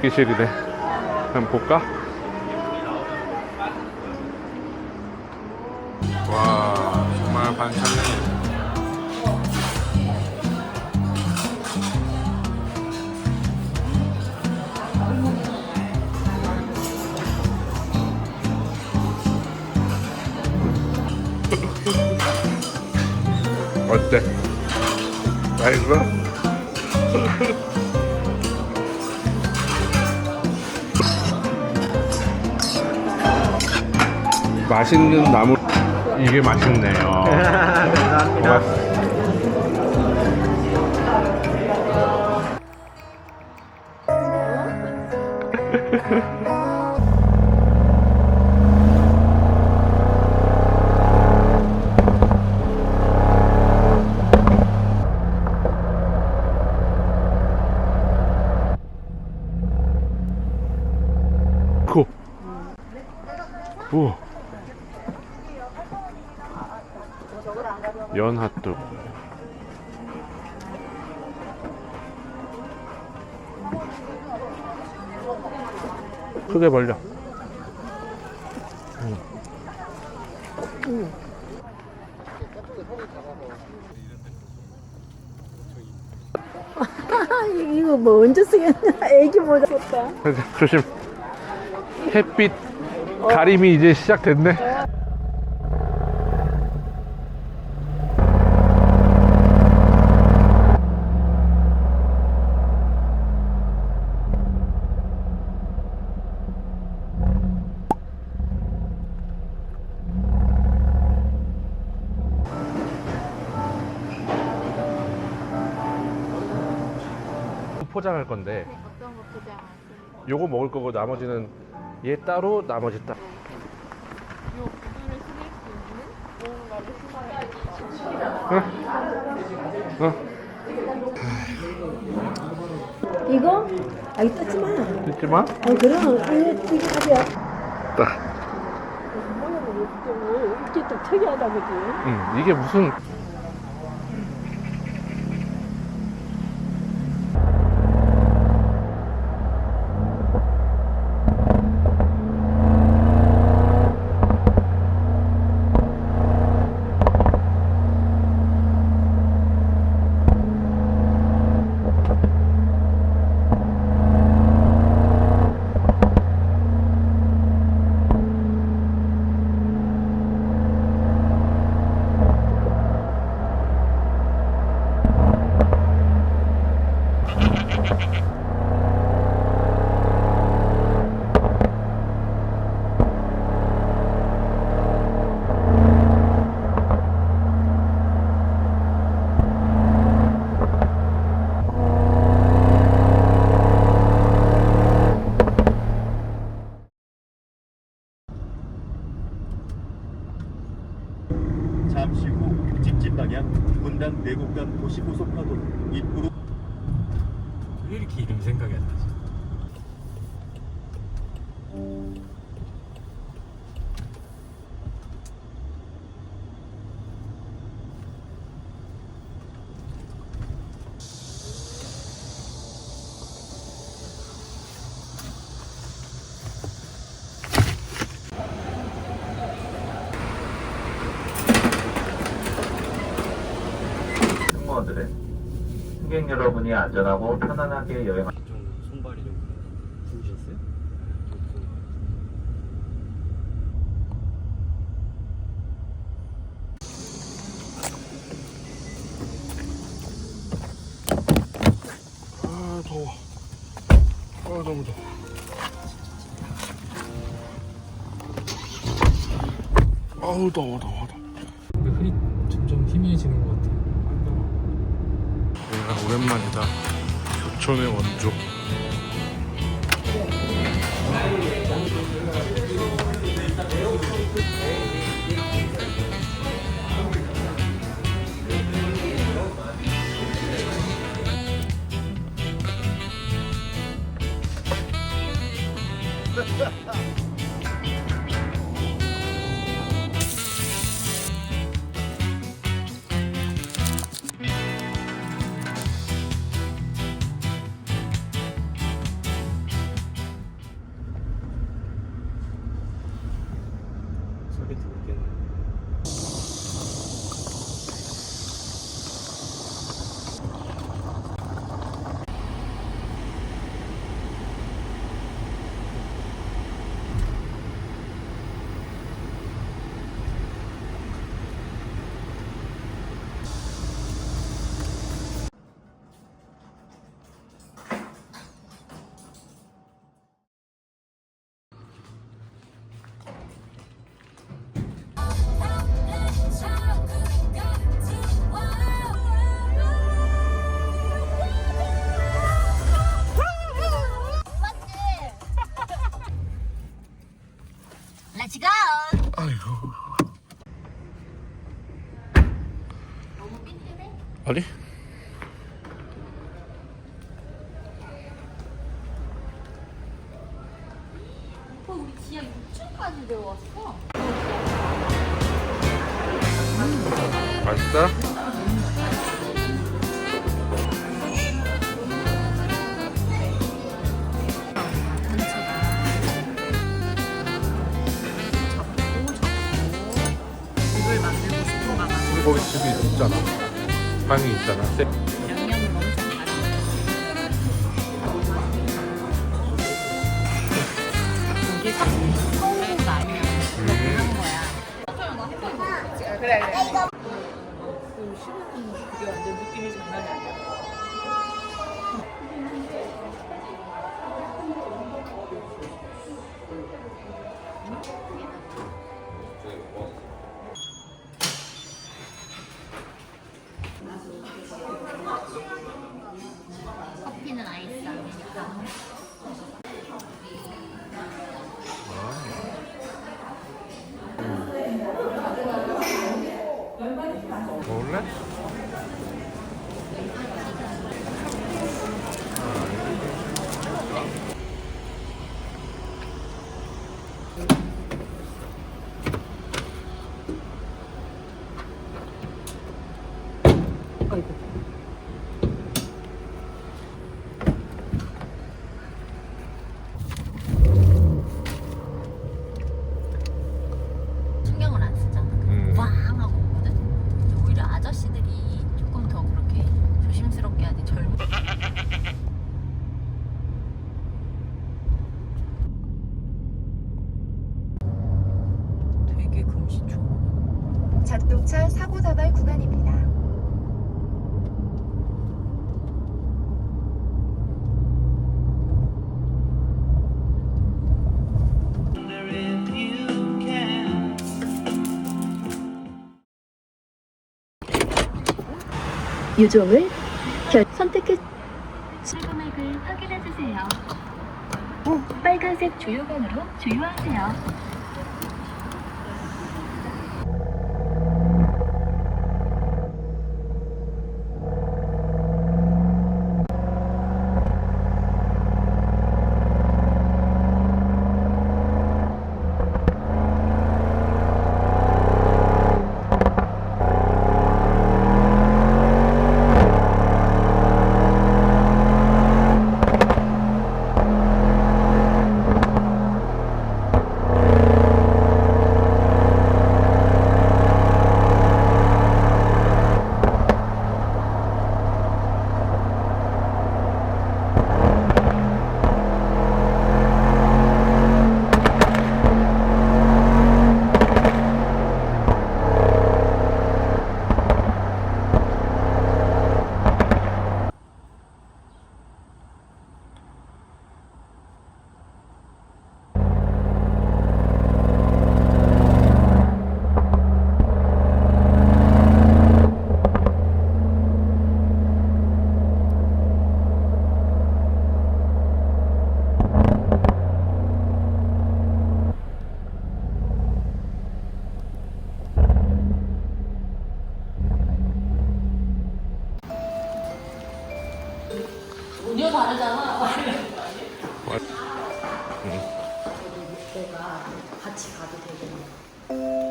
기실이네. 한번 볼까? 와, 정말 반찬이 어때? 맛있어? 맛있는 나물, 이게 맛있네요. 감사합니다. 코. 우와. 연 핫도그. 크게 벌려. 이거 뭐 언제 쓰겠냐? 애기 모자 썼다. 조심. 햇빛 가림이 이제 시작됐네. 포장할 건데 어떤 거 포장? 요거 먹을 거고 나머지는 얘 따로 나머지 따로. 요 구두를 신을 수 있는 뭔가를 신어야 이거? 아이 뜯지 마. 듣지 마. 그럼 이게 아니야. 따. 이게 좀 특이하다 그지? 이게 무슨 잠시 후 직진 방향 분당 내곡간 도시고속화도 입구로 왜 이렇게 이름 생각이 안 나지? 승무원들은 승객 여러분이 안전하고 편안하게 여행. 좀 손발이 좀 부으셨어요? 아 더워. 아 너무 더워. 아우 더워. 근데 흐리 점점 희미해지는 것 같아. 야, 오랜만이다. 교촌의 원조. 소리 들리겠네. Let's go. 아이고. 빨리? 우리 지하 6층까지 내려왔어. 맛있다? 집을 만들고 싶은가 봐. 우리 거기 집이 있잖아. 방이 있잖아. 양념이 엄청 다르 이게 서울가 아니야. 그런 거야. 커피는 아이스 아메리카노. 먹을래? 신경을 안 쓰잖아. 왕 하고 오거든. 근데 오히려 아저씨들이 조금 더 그렇게 조심스럽게 하지. 젊은. 되게 금시초. 작동차 사고 다발 구간입니다. 유종을 선택해. 출금액을 확인해 주세요. 빨간색 주요번호로 주유하세요. 전혀 다르잖아. 응. 내가 같이 가도 되겠네.